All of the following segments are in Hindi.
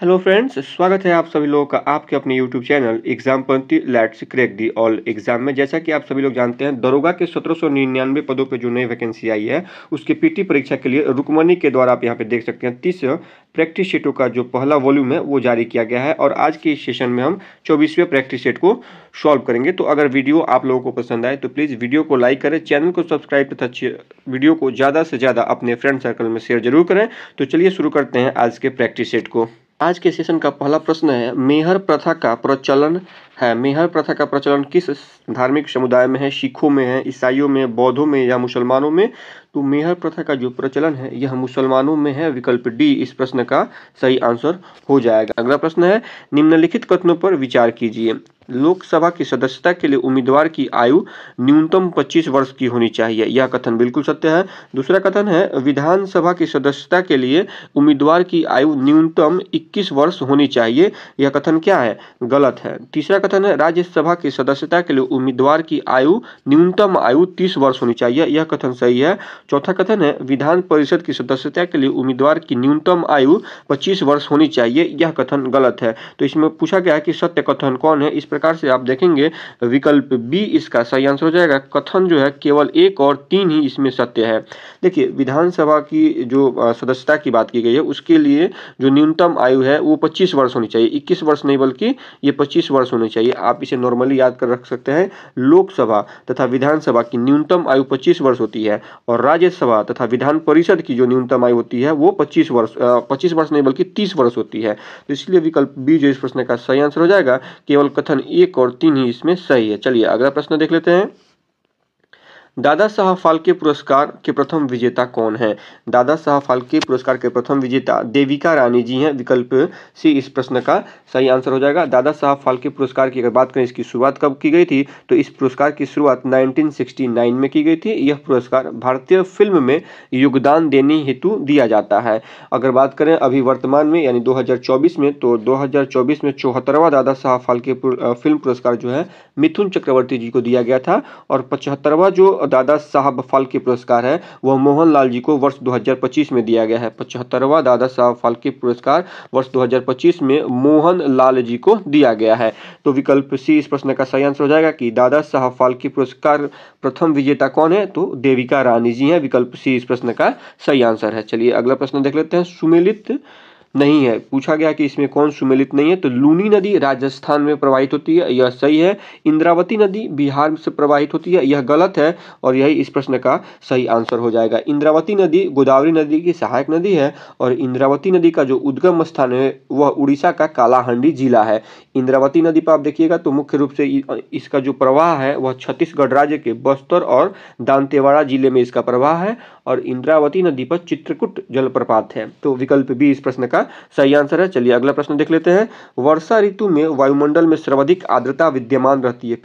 हेलो फ्रेंड्स, स्वागत है आप सभी लोगों का आपके अपने यूट्यूब चैनल एग्जामपंथी let's crack the all exam में। जैसा कि आप सभी लोग जानते हैं, दरोगा के 1799 पदों पे जो नई वैकेंसी आई है उसके पीटी परीक्षा के लिए रुकमनी के द्वारा आप यहाँ पे देख सकते हैं 30 प्रैक्टिस सेटों का जो पहला वॉल्यूम है वो जारी किया गया है और आज के इस सेशन में हम 24वें प्रैक्टिस सेट को सॉल्व करेंगे। तो अगर वीडियो आप लोगों को पसंद आए तो प्लीज़ वीडियो को लाइक करें, चैनल को सब्सक्राइब तथा वीडियो को ज़्यादा से ज़्यादा अपने फ्रेंड सर्कल में शेयर जरूर करें। तो चलिए शुरू करते हैं आज के प्रैक्टिस सेट को। आज के सेशन का पहला प्रश्न है, मेहर प्रथा का प्रचलन है। मेहर प्रथा का प्रचलन किस धार्मिक समुदाय में है? सिखों में है, ईसाइयों में, बौद्धों में या मुसलमानों में? तो मेहर प्रथा का जो प्रचलन है यह मुसलमानों में है। विकल्प डी इस प्रश्न का सही आंसर हो जाएगा। अगला प्रश्न है, निम्नलिखित कथनों पर विचार कीजिए। लोकसभा की सदस्यता के लिए उम्मीदवार की आयु न्यूनतम 25 वर्ष की होनी चाहिए। यह कथन बिल्कुल सत्य है। दूसरा कथन है, विधानसभा की सदस्यता के लिए उम्मीदवार की आयु न्यूनतम 21 वर्ष होनी चाहिए। यह कथन क्या है? गलत है। तीसरा कथन है, राज्यसभा की सदस्यता के लिए उम्मीदवार की आयु न्यूनतम आयु 30 वर्ष होनी चाहिए। यह कथन सही है। चौथा कथन है, विधान परिषद की सदस्यता के लिए उम्मीदवार की न्यूनतम आयु 25 वर्ष होनी चाहिए। यह कथन गलत है। तो इसमें पूछा गया है कि सत्य कथन कौन है। इस प्रकार से आप देखेंगे विकल्प बी इसका सही आंसर हो जाएगा। कथन जो है केवल 1 और 3 ही इसमें सत्य है। देखिए, विधानसभा की जो सदस्यता की बात की गई है उसके लिए जो न्यूनतम आयु है वो 25 वर्ष होनी चाहिए, 21 वर्ष नहीं बल्कि ये 25 वर्ष होनी चाहिए। आप इसे नॉर्मली याद कर रख सकते हैं। लोकसभा तथा विधानसभा की न्यूनतम आयु 25 वर्ष होती है और राज्यसभा तथा विधान परिषद की जो न्यूनतम आयु होती है वो 25 वर्ष नहीं बल्कि 30 वर्ष होती है। तो इसलिए विकल्प बी जो इस प्रश्न का सही आंसर हो जाएगा। केवल कथन 1 और 3 ही इसमें सही है। चलिए अगला प्रश्न देख लेते हैं। दादा साहब फाल्के पुरस्कार के प्रथम विजेता कौन है? दादा साहब फाल्के पुरस्कार के प्रथम विजेता देविका रानी जी हैं। विकल्प सी इस प्रश्न का सही आंसर हो जाएगा। दादा साहब फाल्के पुरस्कार की अगर बात करें, इसकी शुरुआत कब की गई थी? तो इस पुरस्कार की शुरुआत 1969 में की गई थी। यह पुरस्कार भारतीय फिल्म में योगदान देने हेतु दिया जाता है। अगर बात करें अभी वर्तमान में यानी 2024 में, तो 2024 में 74वां दादा साहब फाल्के फिल्म पुरस्कार जो है मिथुन चक्रवर्ती जी को दिया गया था और 75वां जो दादा साहब फाल्के पुरस्कार है वह मोहनलाल जी को वर्ष 2025 में दिया गया है। 75वां दादा साहब फाल्के पुरस्कार वर्ष 2025 में मोहनलाल जी को दिया गया है। तो विकल्प सी इस प्रश्न का सही आंसर हो जाएगा कि दादा साहब फाल्के पुरस्कार प्रथम विजेता कौन है? तो देविका रानी जी हैं। विकल्प सी इस प्रश्न का सही आंसर है। चलिए अगला प्रश्न देख लेते हैं। सुमेलित नहीं है, पूछा गया कि इसमें कौन सुमेलित नहीं है? तो लूनी नदी राजस्थान में प्रवाहित होती है, यह सही है। इंद्रावती नदी बिहार से प्रवाहित होती है, यह गलत है और यही इस प्रश्न का सही आंसर हो जाएगा। इंद्रावती नदी गोदावरी नदी की सहायक नदी है और इंद्रावती नदी का जो उद्गम स्थान है वह उड़ीसा का कालाहांडी जिला है। इंद्रावती नदी पर आप देखिएगा तो मुख्य रूप से इसका जो प्रवाह है वह छत्तीसगढ़ राज्य के बस्तर और दांतेवाड़ा जिले में इसका प्रवाह है और इंद्रावती नदी पर चित्रकूट जलप्रपात है। तो विकल्प बी इस प्रश्न का सही आंसर है। चलिए अगला प्रश्न देख लेते हैं। वर्षा ऋतु में वायुमंडल में सर्वाधिक आर्द्रता विद्यमान रहती है।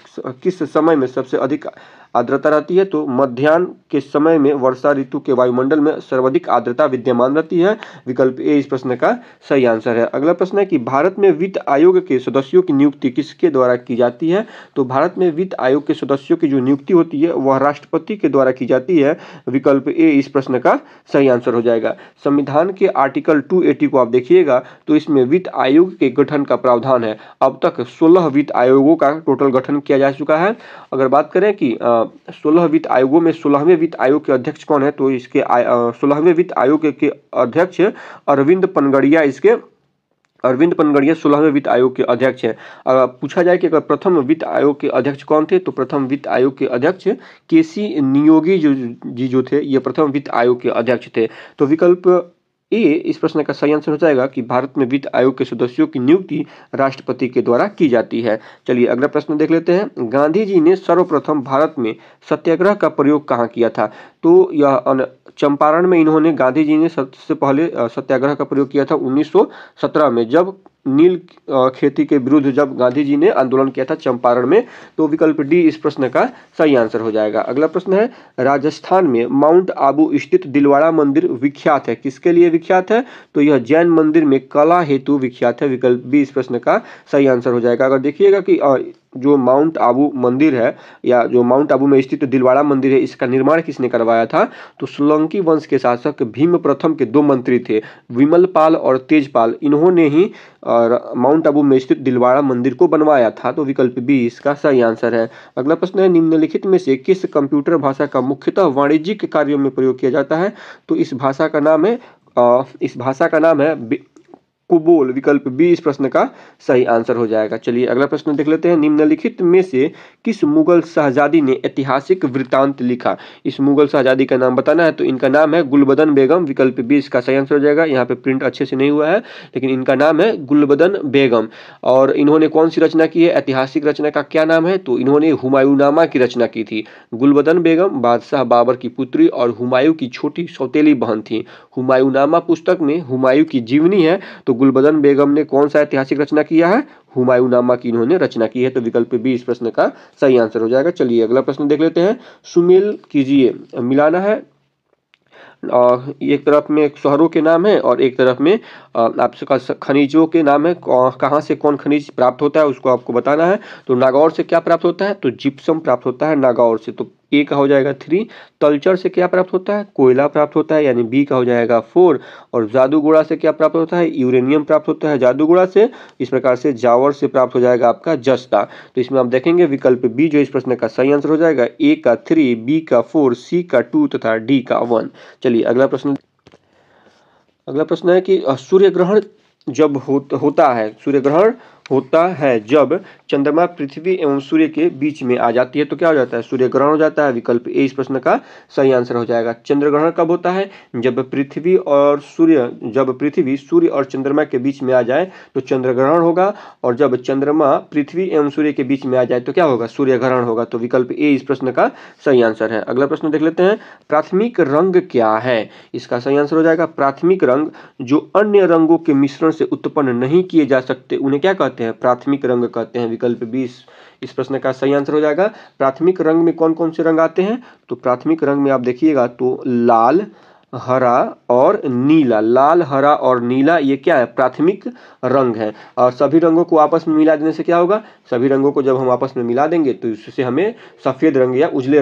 किस समय में सबसे अधिक आर्द्रता रहती है? तो मध्याह्न के समय में वर्षा ऋतु के वायुमंडल में सर्वाधिक आर्द्रता विद्यमान रहती है। विकल्प ए इस प्रश्न का सही आंसर है। अगला प्रश्न है कि भारत में वित्त आयोग के सदस्यों की नियुक्ति किसके द्वारा की जाती है? तो भारत में वित्त आयोग के सदस्यों की जो नियुक्ति होती है वह राष्ट्रपति के द्वारा की जाती है। विकल्प ए इस प्रश्न का सही आंसर हो जाएगा। संविधान के आर्टिकल 280 को आप देखिएगा तो इसमें वित्त आयोग के गठन का प्रावधान है। अब तक 16 वित्त आयोगों का टोटल गठन किया जा चुका है। अगर बात करें कि 16 वित्त आयोगों में 16वें वित्त आयोग के अध्यक्ष कौन है? तो इसके 16वें वित्त आयोग के अध्यक्ष अरविंद पनगड़िया 16वें वित्त आयोग के अध्यक्ष हैं। अगर पूछा जाए कि अगर प्रथम वित्त आयोग के अध्यक्ष कौन थे, तो प्रथम वित्त आयोग के अध्यक्ष केसी नियोगी जो थे ये प्रथम वित्त आयोग के अध्यक्ष थे। तो विकल्प ए इस प्रश्न का सही आंसर हो जाएगा कि भारत में वित्त आयोग के सदस्यों की नियुक्ति राष्ट्रपति के द्वारा की जाती है। चलिए अगला प्रश्न देख लेते हैं। गांधी जी ने सर्वप्रथम भारत में सत्याग्रह का प्रयोग कहाँ किया था? तो यह चंपारण में इन्होंने गांधी जी ने सबसे पहले सत्याग्रह का प्रयोग किया था 1917 में, जब नील खेती के विरुद्ध जब गांधी जी ने आंदोलन किया था चंपारण में। तो विकल्प डी इस प्रश्न का सही आंसर हो जाएगा। अगला प्रश्न है, राजस्थान में माउंट आबू स्थित दिलवाड़ा मंदिर विख्यात है, किसके लिए विख्यात है? तो यह जैन मंदिर में कला हेतु विख्यात है। विकल्प बी इस प्रश्न का सही आंसर हो जाएगा। अगर देखिएगा कि जो माउंट आबू मंदिर है या जो माउंट आबू में स्थित दिलवाड़ा मंदिर है, इसका निर्माण किसने करवाया था? तो सोलंकी वंश के शासक भीम प्रथम के 2 मंत्री थे, विमलपाल और तेजपाल। इन्होंने ही माउंट आबू में स्थित दिलवाड़ा मंदिर को बनवाया था। तो विकल्प बी इसका सही आंसर है। अगला प्रश्न है, निम्नलिखित में से किस कंप्यूटर भाषा का मुख्यतः वाणिज्यिक कार्यों में प्रयोग किया जाता है? तो इस भाषा का नाम है कुबोल। विकल्प बी इस प्रश्न का सही आंसर हो जाएगा। चलिए अगला प्रश्न देख लेते हैं, निम्नलिखित में से किस मुगल शहजादी ने ऐतिहासिक वृत्तांत लिखा? इस मुगल शहजादी का नाम बताना है। तो इनका नाम है गुलबदन बेगम। विकल्प बी इसका सही आंसर हो जाएगा। यहाँ पे प्रिंट अच्छे से नहीं हुआ है, लेकिन इनका नाम है गुलबदन बेगम। और इन्होंने कौन सी रचना की है? ऐतिहासिक रचना का क्या नाम है? तो इन्होंने हुमायूंनामा की रचना की थी। गुलबदन बेगम बादशाह बाबर की पुत्री और हुमायूं की छोटी सौतेली बहन थी। हुमायूंनामा पुस्तक में हुमायूं की जीवनी है। तो गुलबदन बेगम ने कौन सा ऐतिहासिक रचना किया है? हुमायूंनामा की इन्होंने रचना की है। तो विकल्प बी इस प्रश्न का सही आंसर हो जाएगा। चलिए अगला प्रश्न देख लेते हैं, सुमेल कीजिए। मिलाना है, एक तरफ में शहरों के नाम है और एक तरफ में आपसे खनिजों के नाम है। कहाँ से कौन खनिज प्राप्त होता है उसको आपको बताना है। तो नागौर से क्या प्राप्त होता है? तो जिप्सम प्राप्त होता है नागौर से। तो ए का हो जाएगा 3। तलचर से क्या प्राप्त होता है? कोयला प्राप्त होता है, यानी बी का हो जाएगा 4। और जादूगोड़ा से क्या प्राप्त होता है? यूरेनियम प्राप्त होता है जादूगोड़ा से। इस प्रकार से जावर से प्राप्त हो जाएगा आपका जस्ता। तो इसमें आप देखेंगे विकल्प बी जो इस प्रश्न का सही आंसर हो जाएगा। ए का 3, बी का 4, सी का 2 तथा डी का 1। चलिए अगला प्रश्न है कि सूर्य ग्रहण जब होता है, सूर्य ग्रहण होता है जब चंद्रमा पृथ्वी एवं सूर्य के बीच में आ जाती है, तो क्या हो जाता है? सूर्य ग्रहण हो जाता है। विकल्प ए इस प्रश्न का सही आंसर हो जाएगा। चंद्र ग्रहण कब होता है? जब पृथ्वी सूर्य और चंद्रमा के बीच में आ जाए तो चंद्र ग्रहण होगा, और जब चंद्रमा पृथ्वी एवं सूर्य के बीच में आ जाए तो क्या होगा? सूर्य ग्रहण होगा। तो विकल्प ए इस प्रश्न का सही आंसर है। अगला प्रश्न देख लेते हैं, प्राथमिक रंग क्या है? इसका सही आंसर हो जाएगा प्राथमिक रंग जो अन्य रंगों के मिश्रण से उत्पन्न नहीं किए जा सकते उन्हें क्या कहते हैं? प्राथमिक रंग कहते हैं। विकल्प बी इस प्रश्न का सही आंसर हो जाएगा। प्राथमिक रंग में कौन कौन से रंग आते हैं? तो प्राथमिक रंग में आप देखिएगा तो लाल, हरा और नीला। लाल, हरा और नीला ये क्या है? प्राथमिक रंग है। और सभी रंगों को आपस में मिला देने से क्या होगा? सभी रंगों को जब हम आपस में मिला देंगे तो इससे हमें सफेद रंग या उजला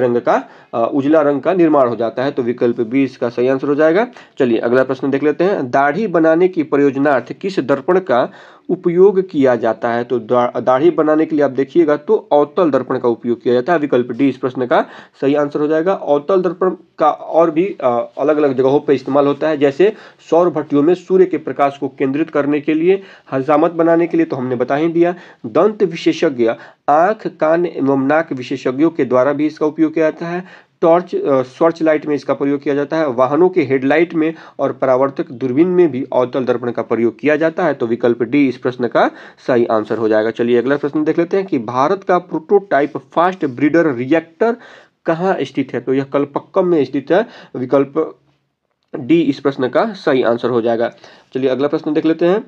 रंग का निर्माण हो जाता है। तो विकल्प बी इसका सही आंसर हो जाएगा। चलिए अगला प्रश्न देख लेते हैं, दाढ़ी बनाने की प्रयोजनार्थ किस दर्पण का उपयोग किया जाता है? तो दाढ़ी बनाने के लिए आप देखिएगा तो अवतल दर्पण का उपयोग किया जाता है। विकल्प डी इस प्रश्न का सही आंसर हो जाएगा। अवतल दर्पण का और भी अलग अलग जगहों पर इस्तेमाल होता है, जैसे सौर भट्टियों में सूर्य के प्रकाश को केंद्रित करने के लिए, हजामत बनाने के लिए तो हमने बता ही दिया। दंत विशेषज्ञ, आंख कान एवं नाक विशेषज्ञों के द्वारा भी इसका उपयोग किया जाता है। सर्च लाइट में इसका प्रयोग किया जाता है। वाहनों के हेडलाइट में और परावर्तक दूरबीन में भी अवतल दर्पण का प्रयोग किया जाता है। तो विकल्प डी इस प्रश्न का सही आंसर हो जाएगा। चलिए अगला प्रश्न देख लेते हैं कि भारत का प्रोटोटाइप फास्ट ब्रीडर रिएक्टर कहाँ स्थित है? तो यह कलपक्कम में स्थित है। विकल्प डी इस प्रश्न का सही आंसर हो जाएगा। चलिए अगला प्रश्न देख लेते हैं,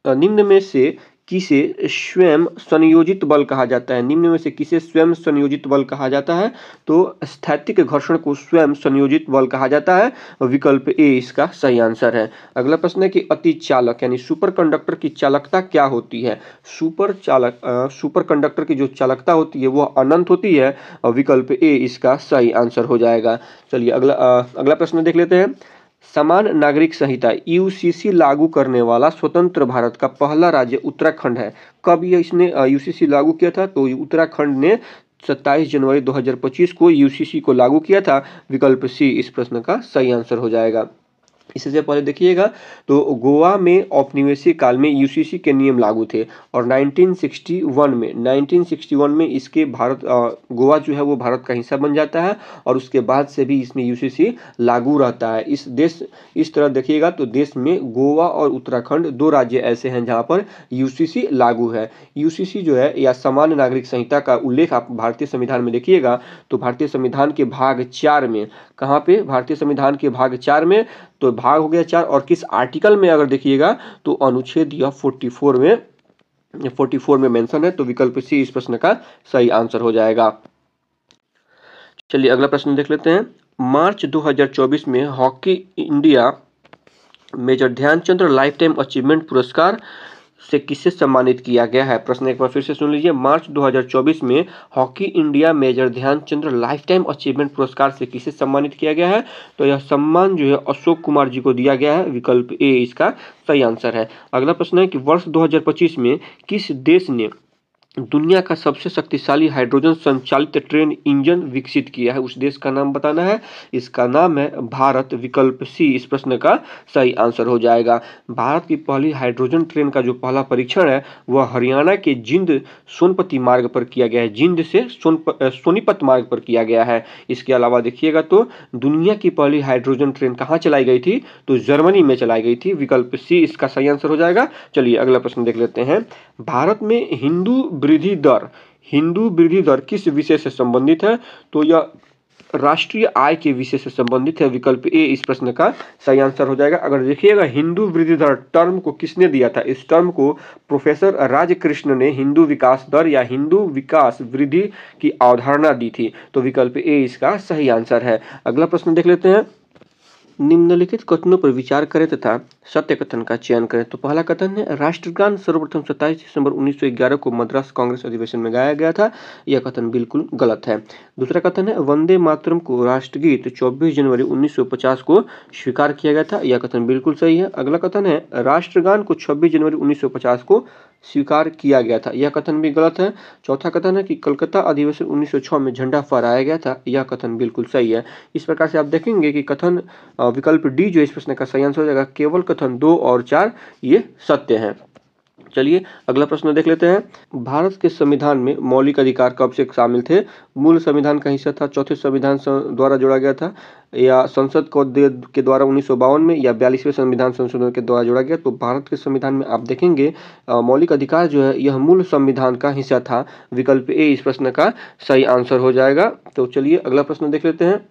निम्न में से किसे स्वयं संयोजित बल कहा जाता है? निम्न में से किसे स्वयं संयोजित बल कहा जाता है? तो स्थैतिक घर्षण को स्वयं संयोजित बल कहा जाता है। विकल्प ए इसका सही आंसर है। अगला प्रश्न है कि अतिचालक यानी सुपर कंडक्टर की चालकता क्या होती है? सुपर कंडक्टर की जो चालकता होती है वह अनंत होती है। विकल्प ए इसका सही आंसर हो जाएगा। चलिए अगला प्रश्न देख लेते हैं, समान नागरिक संहिता यूसीसी लागू करने वाला स्वतंत्र भारत का पहला राज्य उत्तराखंड है। कब यह इसने यूसीसी लागू किया था? तो उत्तराखंड ने 27 जनवरी 2025 को यूसीसी को लागू किया था। विकल्प सी इस प्रश्न का सही आंसर हो जाएगा। इससे पहले देखिएगा तो गोवा में औपनिवेशिक काल में यूसीसी के नियम लागू थे, और 1961 में इसके गोवा जो है वो भारत का हिस्सा बन जाता है, और उसके बाद से भी इसमें यूसीसी लागू रहता है। इस तरह देखिएगा तो देश में गोवा और उत्तराखंड 2 राज्य ऐसे हैं जहां पर यूसीसी लागू है। यूसीसी जो है या सामान्य नागरिक संहिता का उल्लेख आप भारतीय संविधान में देखिएगा तो भारतीय संविधान के भाग 4 में, कहाँ पे? भारतीय संविधान के भाग 4 में। तो भाग हो गया 4, और किस आर्टिकल में अगर देखिएगा तो अनुच्छेद यह 44 में मेंशन है। तो विकल्प सी इस प्रश्न का सही आंसर हो जाएगा। चलिए अगला प्रश्न देख लेते हैं, मार्च 2024 में hockey India Major Dhyan Chand life time achievement पुरस्कार से किसे सम्मानित किया गया है? प्रश्न एक बार फिर से सुन लीजिए। मार्च 2024 में hockey India Major Dhyan Chand life time achievement पुरस्कार से किसे सम्मानित किया गया है? तो यह सम्मान जो है अशोक कुमार जी को दिया गया है। विकल्प ए इसका सही आंसर है। अगला प्रश्न है कि वर्ष 2025 में किस देश ने दुनिया का सबसे शक्तिशाली हाइड्रोजन संचालित ट्रेन इंजन विकसित किया है? उस देश का नाम बताना है। इसका नाम है भारत। विकल्प सी इस प्रश्न का सही आंसर हो जाएगा। भारत की पहली हाइड्रोजन ट्रेन का जो पहला परीक्षण है वह हरियाणा के जिंद सोनपति मार्ग पर किया गया है। जिंद से सोनीपत मार्ग पर किया गया है। इसके अलावा देखिएगा तो दुनिया की पहली हाइड्रोजन ट्रेन कहाँ चलाई गई थी? तो जर्मनी में चलाई गई थी। विकल्प सी इसका सही आंसर हो जाएगा। चलिए अगला प्रश्न देख लेते हैं। भारत में हिंदू वृद्धि दर किस विषय से संबंधित है? तो यह राष्ट्रीय आय के विषय से संबंधित है। विकल्प ए इस प्रश्न का सही आंसर हो जाएगा। अगर देखिएगा हिंदू वृद्धि दर टर्म को किसने दिया था? इस टर्म को प्रोफेसर राजकृष्ण ने हिंदू विकास दर या हिंदू विकास वृद्धि की अवधारणा दी थी। तो विकल्प ए इसका सही आंसर है। अगला प्रश्न देख लेते हैं। निम्नलिखित कथनों पर विचार करें तथा सत्य कथन का चयन करें। तो पहला कथन है राष्ट्रगान सर्वप्रथम 27 दिसंबर 1911 को मद्रास कांग्रेस अधिवेशन में गाया गया था। यह कथन बिल्कुल गलत है। दूसरा कथन है वंदे मातरम को राष्ट्रगीत 24 जनवरी 1950 को स्वीकार किया गया था। यह कथन बिल्कुल सही है। अगला कथन है राष्ट्रगान को 26 जनवरी 1950 को स्वीकार किया गया था। यह कथन भी गलत है। चौथा कथन है कि कलकत्ता अधिवेशन 1906 में झंडा फहराया गया था। यह कथन बिल्कुल सही है। इस प्रकार से आप देखेंगे कि कथन विकल्प डी जो इस प्रश्न का सही आंसर हो जाएगा। केवल कथन 2 और 4 ये सत्य हैं। चलिए अगला प्रश्न देख लेते हैं। भारत के संविधान में मौलिक अधिकार कब से शामिल थे? मूल संविधान का हिस्सा था, चौथे संविधान द्वारा जोड़ा गया था, या संसद के द्वारा 1952 में, या 42वें संविधान संशोधन के द्वारा जोड़ा गया? तो भारत के संविधान में आप देखेंगे मौलिक अधिकार जो है यह मूल संविधान का हिस्सा था। विकल्प ए इस प्रश्न का सही आंसर हो जाएगा। तो चलिए अगला प्रश्न देख लेते हैं।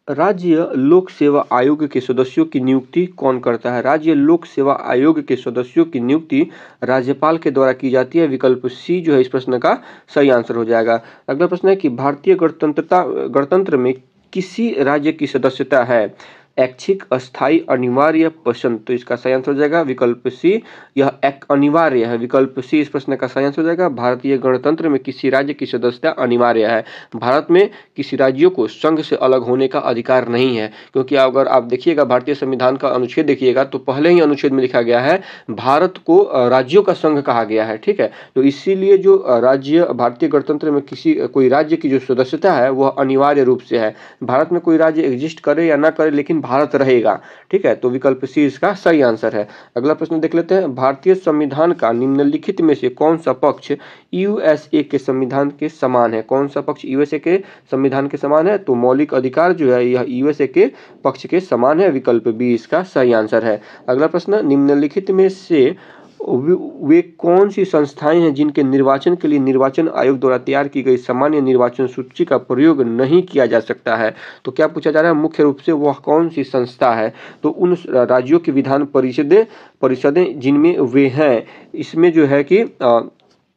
राज्य लोक सेवा आयोग के सदस्यों की नियुक्ति कौन करता है? राज्य लोक सेवा आयोग के सदस्यों की नियुक्ति राज्यपाल के द्वारा की जाती है। विकल्प सी जो है इस प्रश्न का सही आंसर हो जाएगा। अगला प्रश्न है कि भारतीय गणतंत्र में किसी राज्य की सदस्यता है? ऐच्छिक, अस्थायी, अनिवार्य, पसंद? तो इसका सही आंसर हो जाएगा विकल्प सी। यह एक अनिवार्य है। विकल्प सी इस प्रश्न का सही आंसर हो जाएगा। भारतीय गणतंत्र में किसी राज्य की सदस्यता अनिवार्य है। भारत में किसी राज्यों को संघ से अलग होने का अधिकार नहीं है, क्योंकि अगर आप देखिएगा भारतीय संविधान का अनुच्छेद देखिएगा तो पहले ही अनुच्छेद में लिखा गया है भारत को राज्यों का संघ कहा गया है। ठीक है, तो इसीलिए जो राज्य भारतीय गणतंत्र में कोई राज्य की जो सदस्यता है वह अनिवार्य रूप से है। भारत में कोई राज्य एग्जिस्ट करे या ना करे लेकिन भारत रहेगा। ठीक है, तो विकल्प सी इसका सही आंसर है। अगला प्रश्न देख लेते हैं। भारतीय संविधान का निम्नलिखित में से कौन सा पक्ष यूएसए के संविधान के समान है? कौन सा पक्ष यूएसए के संविधान के समान है? तो मौलिक अधिकार जो है यह यूएसए के पक्ष के समान है। विकल्प बी इसका सही आंसर है। अगला प्रश्न, निम्नलिखित में से वे कौन सी संस्थाएं हैं जिनके निर्वाचन के लिए निर्वाचन आयोग द्वारा तैयार की गई सामान्य निर्वाचन सूची का प्रयोग नहीं किया जा सकता है? तो क्या पूछा जा रहा है मुख्य रूप से वह कौन सी संस्था है? तो उन राज्यों की विधान परिषदें जिनमें वे हैं, इसमें जो है कि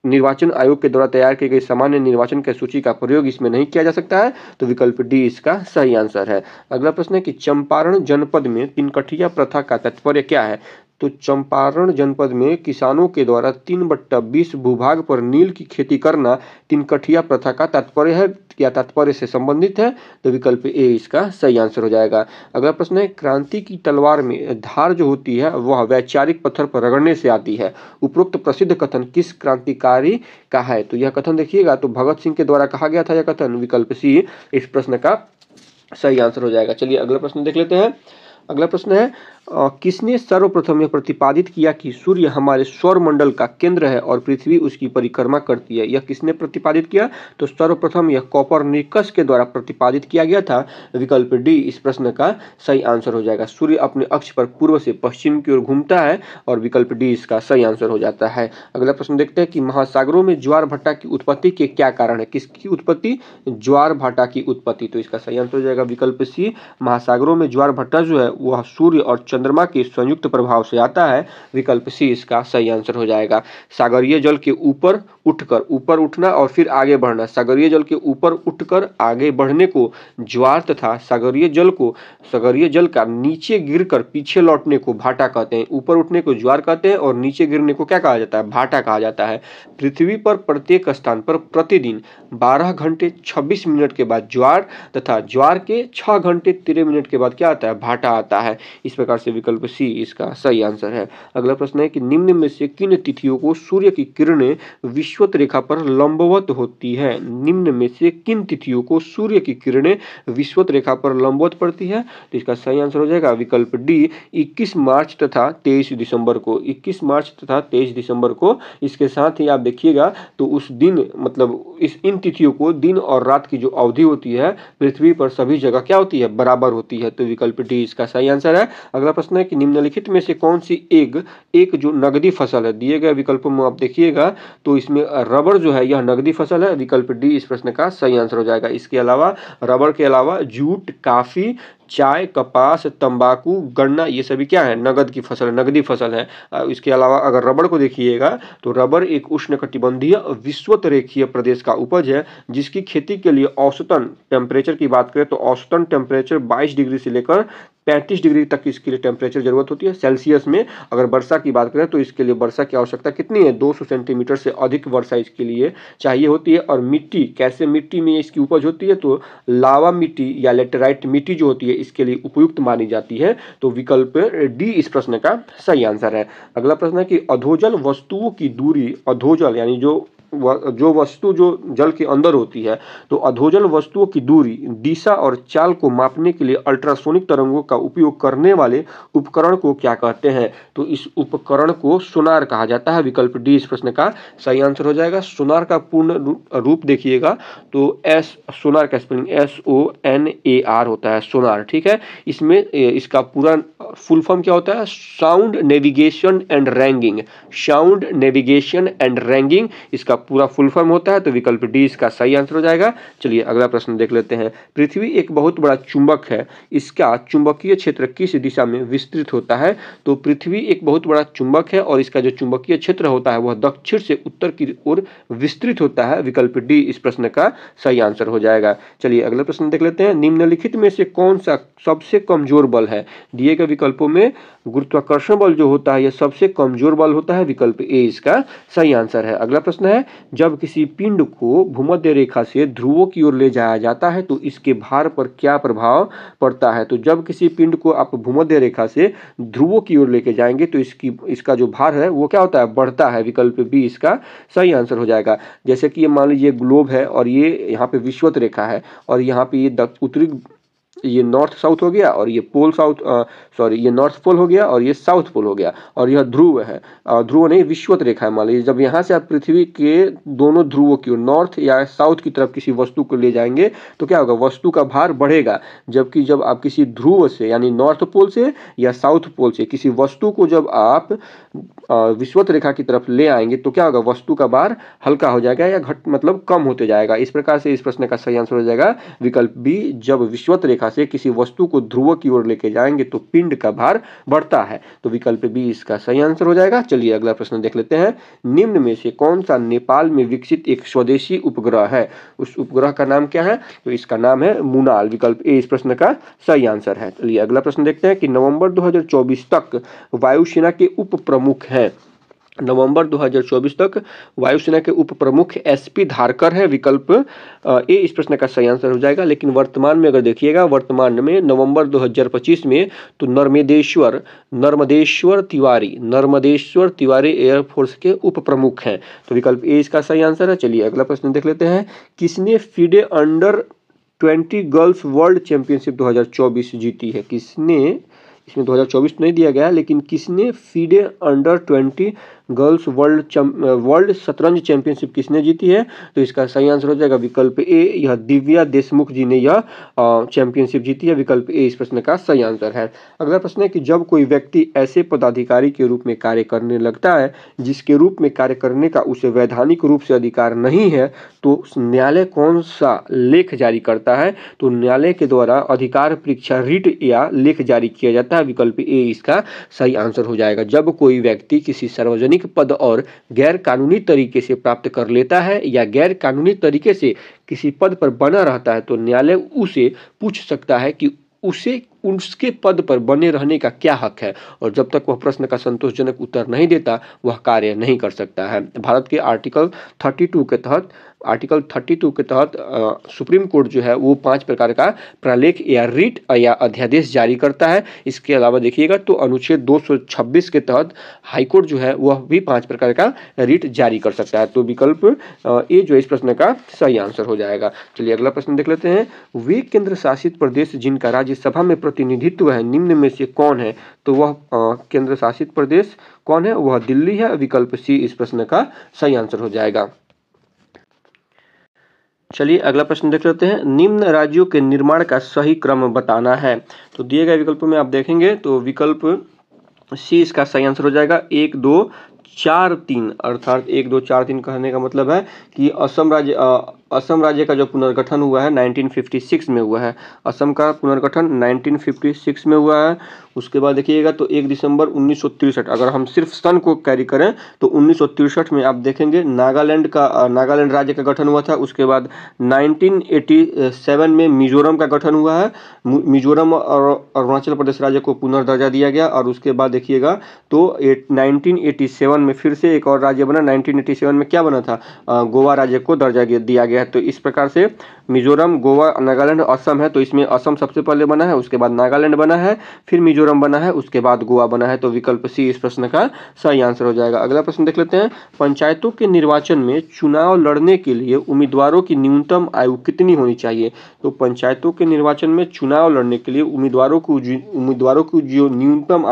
निर्वाचन आयोग के द्वारा तैयार की गई सामान्य निर्वाचन की सूची का प्रयोग इसमें नहीं किया जा सकता है। तो विकल्प डी इसका सही आंसर है। अगला प्रश्न है कि चंपारण जनपद में तिनकठिया प्रथा का तात्पर्य क्या है? तो चंपारण जनपद में किसानों के द्वारा 3/20 भूभाग पर नील की खेती करना तिनकठिया प्रथा का तात्पर्य है या तात्पर्य से संबंधित है। तो विकल्प ए इसका सही आंसर हो जाएगा। अगला प्रश्न है क्रांति की तलवार में धार जो होती है वह वैचारिक पत्थर पर रगड़ने से आती है। उपरोक्त प्रसिद्ध कथन किस क्रांतिकारी का है? तो यह कथन देखिएगा तो भगत सिंह के द्वारा कहा गया था यह कथन। विकल्प सी इस प्रश्न का सही आंसर हो जाएगा। चलिए अगला प्रश्न देख लेते हैं। अगला प्रश्न है किसने सर्वप्रथम यह प्रतिपादित किया कि सूर्य हमारे सौर मंडल का केंद्र है और पृथ्वी उसकी परिक्रमा करती है? यह किसने प्रतिपादित किया? तो सर्वप्रथम यह कोपरनिकस के द्वारा प्रतिपादित किया गया था। विकल्प डी इस प्रश्न का सही आंसर हो जाएगा। सूर्य अपने अक्ष पर पूर्व से पश्चिम की ओर घूमता है और विकल्प डी इसका सही आंसर हो जाता है। अगला प्रश्न देखते हैं कि महासागरों में ज्वार भाटा की उत्पत्ति के क्या कारण है? किसकी उत्पत्ति? ज्वार भाटा की उत्पत्ति। तो इसका सही आंसर हो जाएगा विकल्प सी। महासागरों में ज्वार भाटा जो है वह सूर्य और चंद्रमा के संयुक्त प्रभाव से आता है। विकल्प सी इसका सही आंसर हो जाएगा। सागरीय जल के ऊपर उठना और फिर आगे बढ़ना, सागरीय जल के ऊपर उठकर आगे बढ़ने को ज्वार तथा सागरीय जल का नीचे गिरकर पीछे लौटने को भाटा कहते हैं। ऊपर उठने को ज्वार कहते हैं और नीचे गिरने को क्या कहा जाता है? भाटा कहा जाता है। पृथ्वी पर प्रत्येक स्थान पर प्रतिदिन 12 घंटे 26 मिनट के बाद ज्वार तथा ज्वार के 6 घंटे 13 मिनट के बाद क्या आता है? भाटा आता है। इस प्रकार से विकल्प सी इसका सही आंसर है। अगला प्रश्न है कि निम्न में से किन तिथियों को सूर्य की किरणें विषुवत रेखा पर लंबवत होती है? निम्न में से किन तिथियों को सूर्य की किरणें विषुवत रेखा पर लंबवत पड़ती है? तो इसका सही आंसर हो जाएगा विकल्प डी 21 मार्च तथा 23 दिसंबर को। 21 मार्च तथा 23 दिसंबर को। इसके साथ ही आप देखिएगा तो उस दिन मतलब इन तिथियों को दिन और रात की जो अवधि होती है पृथ्वी पर सभी जगह क्या होती है? बराबर होती है। तो विकल्प डी इसका सही आंसर है। अगला प्रश्न है कि निम्नलिखित में से कौन सी एक जो नगदी फसल है? दिए गए विकल्पों में आप देखिएगा तो इसमें रबर जो है यह नगदी फसल है। विकल्प डी इस प्रश्न का सही आंसर हो जाएगा। इसके अलावा रबर के अलावा जूट, काफी, चाय, कपास, तंबाकू, गन्ना ये सभी क्या है? नगद की फसल, नगदी फसल है। इसके अलावा अगर रबर को देखिएगा तो रबर एक उष्णकटिबंधीय विषुवत रेखीय प्रदेश का उपज है जिसकी खेती के लिए औसतन टेम्परेचर की बात करें तो औसतन टेम्परेचर 22 डिग्री से लेकर 35 डिग्री तक इसके लिए टेम्परेचर जरूरत होती है सेल्सियस में। अगर वर्षा की बात करें तो इसके लिए वर्षा की आवश्यकता कितनी है? 200 सेंटीमीटर से अधिक वर्षा इसके लिए चाहिए होती है। और मिट्टी, कैसे मिट्टी में इसकी उपज होती है? तो लावा मिट्टी या लेटेराइट मिट्टी जो होती है इसके लिए उपयुक्त मानी जाती है। तो विकल्प डी इस प्रश्न का सही आंसर है। अगला प्रश्न है कि अधोजल वस्तुओं की दूरी, अधोजल यानी जो वस्तु जो जल के अंदर होती है तो अधोजल वस्तुओं की दूरी, दिशा और चाल को मापने के लिए अल्ट्रासोनिक तरंगों का उपयोग करने वाले उपकरण को क्या कहते हैं? तो इस उपकरण को सोनार कहा जाता है। विकल्प डी इस प्रश्न का सही आंसर हो जाएगा। सोनार का पूर्ण रूप देखिएगा तो सोनार का स्पेलिंग SONAR होता है, सोनार। ठीक है, इसमें इसका पूरा फुल फॉर्म क्या होता है? Sound navigation and ragging. Sound navigation and ragging इसका पूरा फुल फॉर्म होता है। तो विकल्प डी इसका सही आंसर हो जाएगा। चलिए अगला प्रश्न देख लेते हैं। पृथ्वी एक बहुत बड़ा चुंबक है, इसका चुंबकीय क्षेत्र किस दिशा में विस्तृत होता है? तो पृथ्वी एक बहुत बड़ा चुंबक है और इसका जो चुंबकीय क्षेत्र होता है वह दक्षिण से उत्तर की ओर विस्तृत होता है। विकल्प डी इस प्रश्न का सही आंसर हो जाएगा। चलिए अगला प्रश्न देख लेते हैं। निम्नलिखित में से कौन सा सबसे कमजोर बल है? दिए गए विकल्पों में गुरुत्वाकर्षण बल जो होता है यह सबसे कमजोर बल होता है। विकल्प ए इसका सही आंसर है। अगला प्रश्न है, जब किसी पिंड को भूमध्य रेखा से ध्रुवों की ओर ले जाया जाता है तो इसके भार पर क्या प्रभाव पड़ता है? तो जब किसी पिंड को आप भूमध्य रेखा से ध्रुवों की ओर लेके जाएंगे तो इसका जो भार है वो क्या होता है? बढ़ता है। विकल्प बी इसका सही आंसर हो जाएगा। जैसे कि ये मान लीजिए ग्लोब है और ये यहाँ पे विषुवत रेखा है और यहाँ पे ये उत्तरी, ये नॉर्थ साउथ हो गया और ये पोल साउथ, ये नॉर्थ पोल हो गया और ये साउथ पोल हो गया और यह ध्रुव है, ध्रुव नहीं विषुवत रेखा है। मान लीजिए जब यहाँ से आप पृथ्वी के दोनों ध्रुवों की ओर नॉर्थ या साउथ की तरफ किसी वस्तु को ले जाएंगे तो क्या होगा? वस्तु का भार बढ़ेगा। जबकि जब आप किसी ध्रुव से यानी नॉर्थ पोल से या साउथ पोल से किसी वस्तु को जब आप विषुवत रेखा की तरफ ले आएंगे तो क्या होगा? वस्तु का भार हल्का हो जाएगा या मतलब कम होते जाएगा। इस प्रकार से इस प्रश्न का सही आंसर हो जाएगा विकल्प बी। जब विषुवत रेखा से किसी वस्तु को ध्रुव की ओर लेके जाएंगे तो पिंड का भार बढ़ता है। तो विकल्प बी इसका सही आंसर हो जाएगा। चलिए अगला प्रश्न देख लेते हैं। निम्न में से कौन सा नेपाल में विकसित एक स्वदेशी उपग्रह है? उस उपग्रह का नाम क्या है? तो इसका नाम है मुनाल। विकल्प ए इस प्रश्न का सही आंसर है। चलिए अगला प्रश्न देखते हैं कि नवंबर 2024 तक वायुसेना के उप प्रमुख हैं। नवंबर 2024 तक वायुसेना के उप प्रमुख SP धारकर है। विकल्प ए इस प्रश्न का सही आंसर हो जाएगा। लेकिन वर्तमान में अगर देखिएगा, वर्तमान में नवंबर 2025 में तो नर्मदेश्वर तिवारी एयरफोर्स के उप प्रमुख हैं। तो विकल्प ए इसका सही आंसर है। चलिए अगला प्रश्न देख लेते हैं। किसने FIDE अंडर-20 गर्ल्स वर्ल्ड चैंपियनशिप 2024 जीती है? किसने, इसमें 2024 नहीं दिया गया लेकिन किसने FIDE अंडर-20 गर्ल्स वर्ल्ड शतरंज चैंपियनशिप किसने जीती है? तो इसका सही आंसर हो जाएगा विकल्प ए, यह दिव्या देशमुख जी ने यह चैंपियनशिप जीती है। विकल्प ए इस प्रश्न का सही आंसर है। अगला प्रश्न है कि जब कोई व्यक्ति ऐसे पदाधिकारी के रूप में कार्य करने लगता है जिसके रूप में कार्य करने का उसे वैधानिक रूप से अधिकार नहीं है, तो न्यायालय कौन सा लेख जारी करता है? तो न्यायालय के द्वारा अधिकार परीक्षा रिट या लेख जारी किया जाता है। विकल्प ए इसका सही आंसर हो जाएगा। जब कोई व्यक्ति किसी सार्वजनिक पद और गैर कानूनी तरीके से प्राप्त कर लेता है या गैर कानूनी तरीके से किसी पद पर बना रहता है, तो न्यायालय उसे पूछ सकता है कि उसे उसके पद पर बने रहने का क्या हक है, और जब तक वह प्रश्न का संतोषजनक उत्तर नहीं देता वह कार्य नहीं कर सकता है। भारत के आर्टिकल 32 के तहत सुप्रीम कोर्ट जो है वो 5 प्रकार का प्रलेख या रिट या अध्यादेश जारी करता है। इसके अलावा देखिएगा तो अनुच्छेद 226 के तहत हाईकोर्ट जो है वह भी 5 प्रकार का रिट जारी कर सकता है। तो विकल्प ए जो इस प्रश्न का सही आंसर हो जाएगा। चलिए अगला प्रश्न देख लेते हैं। वे केंद्र शासित प्रदेश जिनका राज्यसभा में प्रतिनिधित्व है निम्न में से कौन है? तो वह केंद्र शासित प्रदेश कौन है? वह दिल्ली है। विकल्प सी इस प्रश्न का सही आंसर हो जाएगा। चलिए अगला प्रश्न देख लेते हैं। निम्न राज्यों के निर्माण का सही क्रम बताना है। तो दिए गए विकल्पों में आप देखेंगे तो विकल्प सी इसका सही आंसर हो जाएगा। 1 2 4 3 अर्थात 1 2 4 3 कहने का मतलब है कि असम राज्य का जो पुनर्गठन हुआ है 1956 में हुआ है। असम का पुनर्गठन 1956 में हुआ है। उसके बाद देखिएगा तो 1 दिसंबर 1963, अगर हम सिर्फ सन को कैरी करें तो 1963 में आप देखेंगे नागालैंड राज्य का गठन हुआ था। उसके बाद 1987 में मिजोरम का गठन हुआ है। मिजोरम और अरुणाचल प्रदेश राज्य को पुनर्दर्जा दिया गया। और उसके बाद देखिएगा तो 1987 में फिर से एक और राज्य बना। 1987 में क्या बना था? गोवा राज्य को दर्जा दिया गया है। तो इस प्रकार से मिजोरम, गोवा, नागालैंड, असम है। तो इसमें असम सबसे पहले बना है, उसके बाद नागालैंड बना है, फिर मिजोरम बना है, उसके बाद गोवा बना है। तो विकल्प सी इस प्रश्न का सही आंसर हो जाएगा। अगला प्रश्न देख लेते हैं। पंचायतों के निर्वाचन में चुनाव लड़ने के लिए उम्मीदवारों की न्यूनतम आयु कितनी होनी चाहिए? तो पंचायतों के निर्वाचन में चुनाव लड़ने के लिए उम्मीदवारों की जो न्यूनतम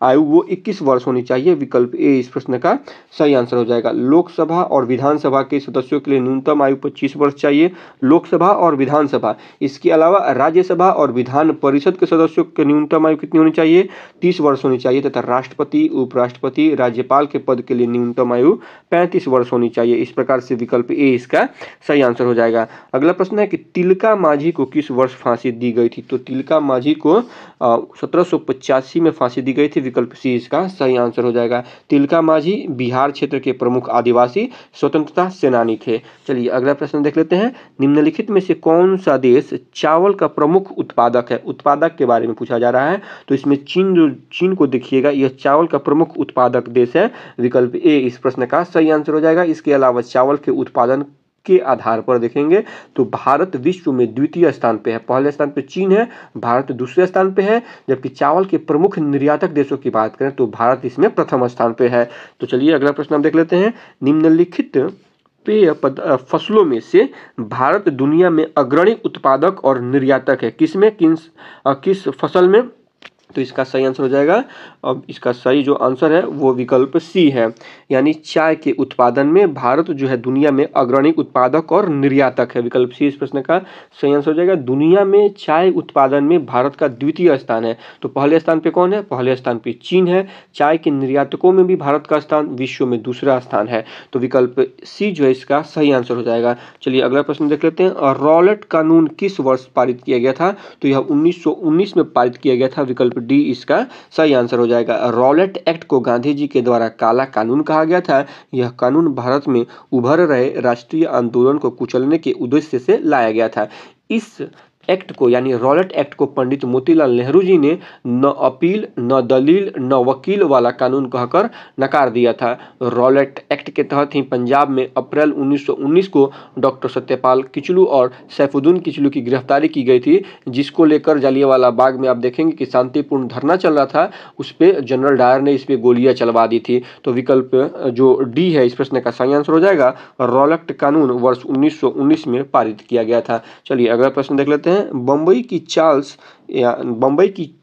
आयु वो 21 वर्ष होनी चाहिए। विकल्प ए इस प्रश्न का सही आंसर हो जाएगा। लोकसभा और विधानसभा के सदस्यों के लिए न्यूनतम आयु 25 वर्ष चाहिए। लोकसभा और विधानसभा, इसके अलावा राज्यसभा और विधान परिषद के सदस्यों की न्यूनतम आयु कितनी होनी चाहिए? 30 वर्ष होनी चाहिए। तथा राष्ट्रपति, उपराष्ट्रपति, राज्यपाल के पद के लिए न्यूनतम आयु 35 वर्ष होनी चाहिए। इस प्रकार से विकल्प ए इसका सही आंसर हो जाएगा। अगला प्रश्न है कि तिलका माझी को किस वर्ष फांसी दी गई थी? तो तिलका माझी को 1785 में फांसी दी गई थी। विकल्प सी इसका सही आंसर हो जाएगा। तिलका माझी बिहार क्षेत्र के प्रमुख आदिवासी स्वतंत्रता सेनानी थे। चलिए अगला प्रश्न देख लेते हैं। निम्नलिखित में से कौन सा देश चावल का प्रमुख उत्पादक है? उत्पादक के बारे में पूछा जा रहा है। तो इसमें चीन को देखिएगा, यह चावल का प्रमुख उत्पादक देश है। विकल्प ए इस प्रश्न का सही आंसर हो जाएगा। इसके अलावा चावल के उत्पादन के आधार पर देखेंगे तो भारत विश्व में द्वितीय स्थान पे है। पहले स्थान पे चीन है, भारत दूसरे स्थान पे है। जबकि चावल के प्रमुख निर्यातक देशों की बात करें तो भारत इसमें प्रथम स्थान पे है। तो चलिए अगला प्रश्न हम देख लेते हैं। निम्नलिखित पेय फसलों में से भारत दुनिया में अग्रणी उत्पादक और निर्यातक है। किस फसल में? तो इसका सही आंसर हो जाएगा। अब इसका सही जो आंसर है वो विकल्प सी है, यानी चाय के उत्पादन में भारत जो है दुनिया में अग्रणी उत्पादक और निर्यातक है। विकल्प सी इस प्रश्न का सही आंसर हो जाएगा। दुनिया में चाय उत्पादन में भारत का द्वितीय स्थान है। तो पहले स्थान पे कौन है? पहले स्थान पे चीन है। चाय के निर्यातकों में भी भारत का स्थान विश्व में दूसरा स्थान है। तो विकल्प सी जो है इसका सही आंसर हो जाएगा। चलिए अगला प्रश्न देख लेते हैं। रॉलेट कानून किस वर्ष पारित किया गया था? तो यह 1919 में पारित किया गया था। विकल्प डी इसका सही आंसर हो जाएगा। रॉलेट एक्ट को गांधी जी के द्वारा काला कानून कहा गया था। यह कानून भारत में उभर रहे राष्ट्रीय आंदोलन को कुचलने के उद्देश्य से लाया गया था। इस एक्ट को यानी रॉलेट एक्ट को पंडित मोतीलाल नेहरू जी ने न अपील, न दलील, न वकील वाला कानून कहकर नकार दिया था। रॉलेट एक्ट के तहत ही पंजाब में अप्रैल 1919 को डॉक्टर सत्यपाल किचलू और सैफुद्दीन किचलू की गिरफ्तारी की गई थी, जिसको लेकर जलियांवाला बाग में आप देखेंगे कि शांतिपूर्ण धरना चल रहा था। उस पर जनरल डायर ने इस पर गोलियां चलवा दी थी। तो विकल्प जो डी है इस प्रश्न का सही आंसर हो जाएगा। रॉलेट कानून वर्ष 1919 में पारित किया गया था। चलिए अगला प्रश्न देख लेते हैं। बम्बई की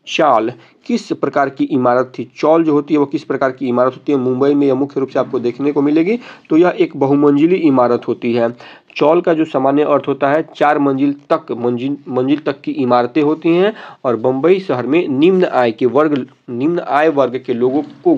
चाल किस प्रकार की इमारत थी। चौल जो होती है वो किस प्रकार की इमारत होती है, मुंबई में यह मुख्य रूप से आपको देखने को मिलेगी। तो यह एक बहुमंजिली इमारत होती है। चौल का जो सामान्य अर्थ होता है 4 मंजिल तक की इमारतें होती हैं और बम्बई शहर में निम्न आय वर्ग के लोगों को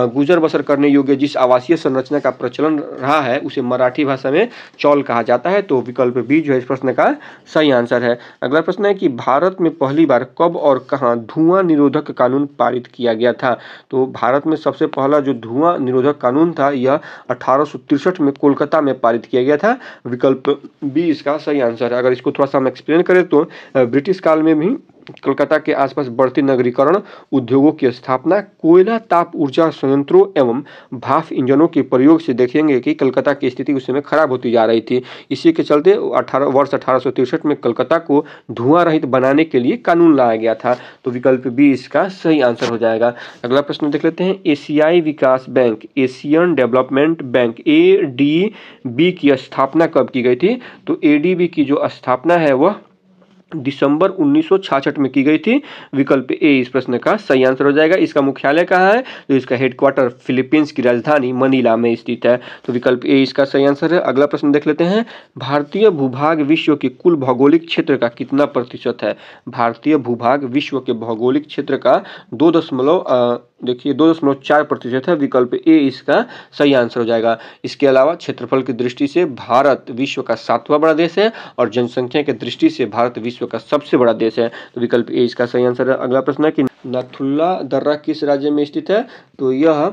गुजर बसर करने योग्य जिस आवासीय संरचना का प्रचलन रहा है उसे मराठी भाषा में चौल कहा जाता है। तो विकल्प बी जो है इस प्रश्न का सही आंसर है। अगला प्रश्न है कि भारत में पहली बार कब और कहां धुआं निरोधक कानून पारित किया गया था। तो भारत में सबसे पहला जो धुआं निरोधक कानून था यह 1863 में कोलकाता में पारित किया गया था। विकल्प बी इसका सही आंसर है। अगर इसको थोड़ा सा हम एक्सप्लेन करें तो ब्रिटिश काल में भी कोलकाता के आसपास बढ़ती नगरीकरण, उद्योगों की स्थापना, कोयला ताप ऊर्जा संयंत्रों एवं भाप इंजनों के प्रयोग से देखेंगे कि कलकत्ता की स्थिति उस समय खराब होती जा रही थी। इसी के चलते वर्ष 1863 में कलकत्ता को धुआं रहित बनाने के लिए कानून लाया गया था। तो विकल्प बी इसका सही आंसर हो जाएगा। अगला प्रश्न देख लेते हैं, एशियाई विकास bank, Asian development bank ADB की स्थापना कब की गई थी। तो ADB की जो स्थापना है वह दिसंबर 1966 में की गई थी। विकल्प ए इस प्रश्न का सही आंसर हो जाएगा। इसका मुख्यालय कहाँ है, तो इसका हेडक्वार्टर फिलीपींस की राजधानी मनीला में स्थित है। तो विकल्प ए इसका सही आंसर है। अगला प्रश्न देख लेते हैं, भारतीय भूभाग विश्व के कुल भौगोलिक क्षेत्र का कितना प्रतिशत है। भारतीय भूभाग विश्व के भौगोलिक क्षेत्र का 2.4% है। विकल्प ए इसका सही आंसर हो जाएगा। इसके अलावा क्षेत्रफल की दृष्टि से भारत विश्व का 7वां बड़ा देश है और जनसंख्या की दृष्टि से भारत विश्व का सबसे बड़ा देश है। तो विकल्प ए इसका सही आंसर है। अगला प्रश्न है कि नाथुला दर्रा किस राज्य में स्थित है। तो यह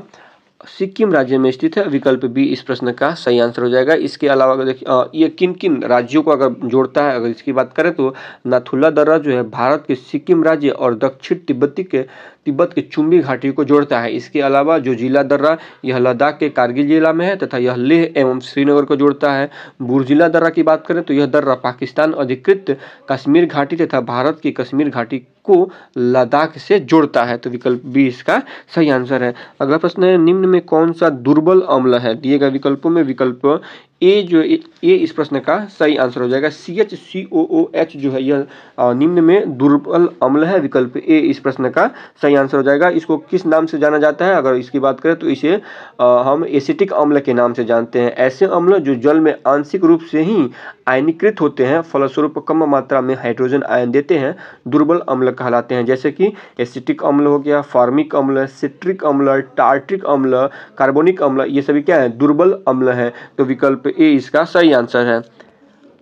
सिक्किम राज्य में स्थित है। विकल्प बी इस प्रश्न का सही आंसर हो जाएगा। इसके अलावा अगर देखिए ये किन किन राज्यों को अगर जोड़ता है, अगर इसकी बात करें तो नाथुला दर्रा जो है भारत के सिक्किम राज्य और दक्षिण तिब्बत के चुम्बी घाटी को जोड़ता है। इसके अलावा जो जिला दर्रा यह लद्दाख के कारगिल जिला में है तथा यह लेह एवं श्रीनगर को जोड़ता है। बुर्जिला दर्रा की बात करें तो यह दर्रा पाकिस्तान अधिकृत कश्मीर घाटी तथा भारत की कश्मीर घाटी को लद्दाख से जोड़ता है। तो विकल्प बी इसका सही आंसर है। अगला प्रश्न है, निम्न में कौन सा दुर्बल अम्ल है। दिए गए विकल्पों में विकल्प ए इस प्रश्न का सही आंसर हो जाएगा। CHCOOH जो है यह निम्न में दुर्बल अम्ल है। विकल्प ए इस प्रश्न का सही आंसर हो जाएगा। इसको किस नाम से जाना जाता है, अगर इसकी बात करें तो इसे हम एसिटिक अम्ल के नाम से जानते हैं। ऐसे अम्ल जो जल में आंशिक रूप से ही आयनीकृत होते हैं, फलस्वरूप कम मात्रा में हाइड्रोजन आयन देते हैं, दुर्बल अम्ल कहलाते हैं। जैसे कि एसिटिक अम्ल हो गया, फार्मिक अम्ल, सिट्रिक अम्ल, टार्ट्रिक अम्ल, कार्बोनिक अम्ल, ये सभी क्या है, दुर्बल अम्ल है। तो विकल्प ए इसका सही आंसर है।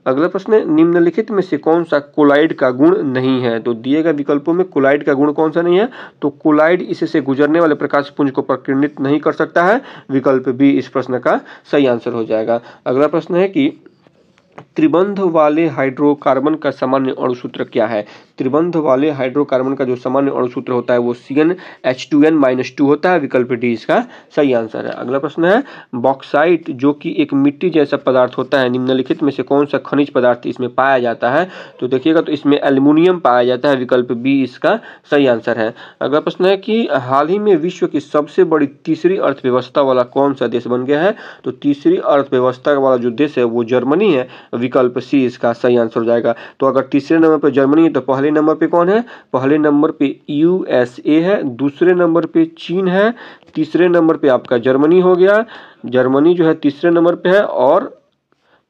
अगला प्रश्न है, निम्नलिखित में से कौन सा कोलाइड का गुण नहीं है। तो दिए गए विकल्पों में कोलाइड का गुण कौन सा नहीं है। तो कोलाइड इससे गुजरने वाले प्रकाश पुंज को प्रकीर्णित नहीं कर सकता है। विकल्प बी इस प्रश्न का सही आंसर हो जाएगा। अगला प्रश्न है कि त्रिबंध वाले हाइड्रोकार्बन का सामान्य अणुसूत्र क्या है। त्रिबंध वाले हाइड्रोकार्बन का जो सामान्य अणुसूत्र होता है वो CnH2n-2 होता है। विकल्प डी इसका सही आंसर है। अगला प्रश्न है, बॉक्साइट जो कि एक मिट्टी जैसा पदार्थ होता है, निम्नलिखित में से कौन सा खनिज पदार्थ इसमें पाया जाता है। तो देखिएगा तो इसमें एल्युमिनियम पाया जाता है। विकल्प बी इसका सही आंसर है। अगला प्रश्न है कि हाल ही में विश्व की सबसे बड़ी तीसरी अर्थव्यवस्था वाला कौन सा देश बन गया है। तो तीसरी अर्थव्यवस्था वाला जो देश है वो जर्मनी है। विकल्प सी इसका सही आंसर हो जाएगा। तो अगर तीसरे नंबर पे जर्मनी है तो पहले नंबर पे कौन है, पहले नंबर पे USA है, दूसरे नंबर पे चीन है, तीसरे नंबर पे आपका जर्मनी हो गया। जर्मनी जो है तीसरे नंबर पे है और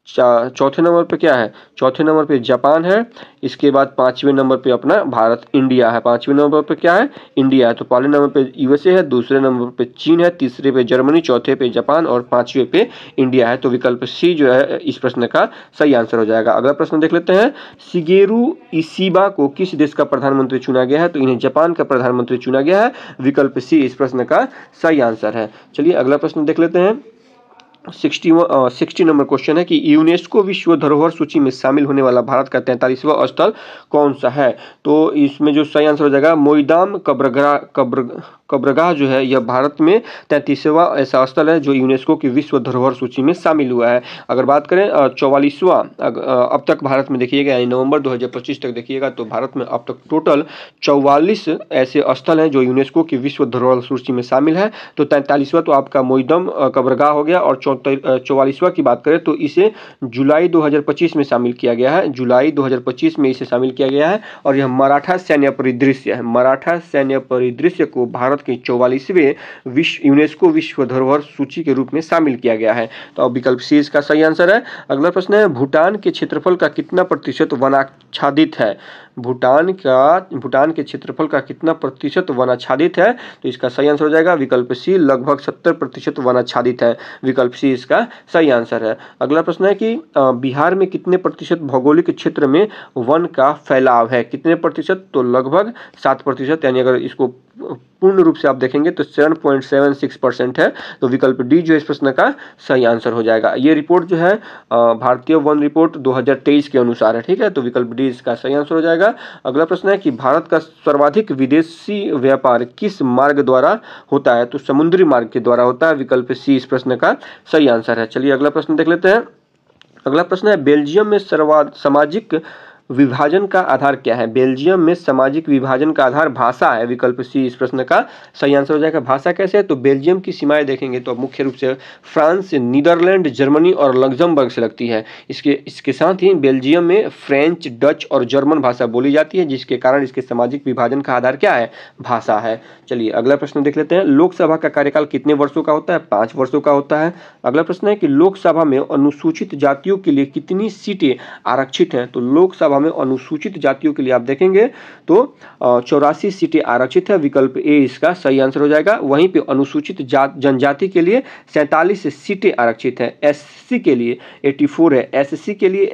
चौथे नंबर पे क्या है, चौथे नंबर पे जापान है। इसके बाद 5वें नंबर पे अपना भारत इंडिया है। 5वें नंबर पे क्या है, इंडिया है। तो पहले नंबर पे USA है, दूसरे नंबर पे चीन है, तीसरे पे जर्मनी, चौथे पे जापान और 5वें पे इंडिया है। तो विकल्प सी जो है इस प्रश्न का सही आंसर हो जाएगा। अगला प्रश्न देख लेते हैं, शिगेरू इशिबा को किस देश का प्रधानमंत्री चुना गया है। तो इन्हें जापान का प्रधानमंत्री चुना गया है। विकल्प सी इस प्रश्न का सही आंसर है। चलिए अगला प्रश्न देख लेते हैं। 60 नंबर क्वेश्चन है कि यूनेस्को विश्व धरोहर सूची में शामिल होने वाला भारत का 43वां स्थल कौन सा है। तो इसमें जो सही आंसर हो जाएगा, मोईदाम कब्रगाह जो है यह भारत में 33वां ऐसा स्थल है जो यूनेस्को की विश्व धरोहर सूची में शामिल हुआ है। अगर बात करें 44वां अब तक भारत में देखिएगा, यानी नवंबर 2025 तक देखिएगा तो भारत में अब तक टोटल 44 ऐसे स्थल हैं जो यूनेस्को की विश्व धरोहर सूची में शामिल है। तो 43वां तो आपका मोईदाम कब्रगाह हो गया और 44वां की बात करें तो इसे जुलाई 2025 में शामिल किया गया है। जुलाई 2025 में इसे शामिल किया गया है और यह मराठा सैन्य परिदृश्य है। मराठा सैन्य परिदृश्य को भारत के 44वें यूनेस्को विश्व धरोहर सूची के रूप में शामिल किया गया है। तो अब विकल्प सी इसका सही आंसर है। अगला प्रश्न है, भूटान के क्षेत्रफल का कितना प्रतिशत वनाच्छादित है? भूटान के क्षेत्रफल का कितना प्रतिशत वनाच्छादित है? तो इसका सही आंसर हो जाएगा विकल्प सी, लगभग 70% वनाच्छादित है। विकल्प सी इसका सही आंसर है। अगला प्रश्न है कि बिहार में कितने प्रतिशत भौगोलिक क्षेत्र में वन का फैलाव है? कितने प्रतिशत? तो लगभग 7%, यानी अगर इसको पूर्ण रूप से आप देखेंगे तो 7.76% है। तो विकल्प डी जो इस प्रश्न का सही आंसर हो जाएगा। ये रिपोर्ट जो है भारतीय वन रिपोर्ट 2023 के अनुसार है, ठीक है। तो विकल्प डी इसका सही आंसर हो जाएगा। अगला प्रश्न है कि भारत का सर्वाधिक विदेशी व्यापार किस मार्ग द्वारा होता है? तो समुद्री मार्ग के द्वारा होता है। विकल्प सी इस प्रश्न का सही आंसर है। चलिए अगला प्रश्न देख लेते हैं। अगला प्रश्न है, बेल्जियम में सामाजिक विभाजन का आधार क्या है? बेल्जियम में सामाजिक विभाजन का आधार भाषा है। विकल्प सी इस प्रश्न का सही आंसर हो जाएगा। भाषा कैसे है? तो बेल्जियम की सीमाएं देखेंगे तो मुख्य रूप से फ्रांस, नीदरलैंड, जर्मनी और लग्जमबर्ग से लगती है। इसके साथ ही बेल्जियम में फ्रेंच, डच और जर्मन भाषा बोली जाती है, जिसके कारण इसके सामाजिक विभाजन का आधार क्या है? भाषा है। चलिए अगला प्रश्न देख लेते हैं। लोकसभा का कार्यकाल कितने वर्षों का होता है? 5 वर्षों का होता है। अगला प्रश्न है कि लोकसभा में अनुसूचित जातियों के लिए कितनी सीटें आरक्षित हैं? तो लोकसभा में अनुसूचित जातियों के लिए आप देखेंगे तो 84 सीटें आरक्षित है। विकल्प ए इसका सही आंसर हो जाएगा। वहीं पे अनुसूचित जनजाति के लिए 47 सीटें आरक्षित है। एससी के लिए 84 है, एससी के लिए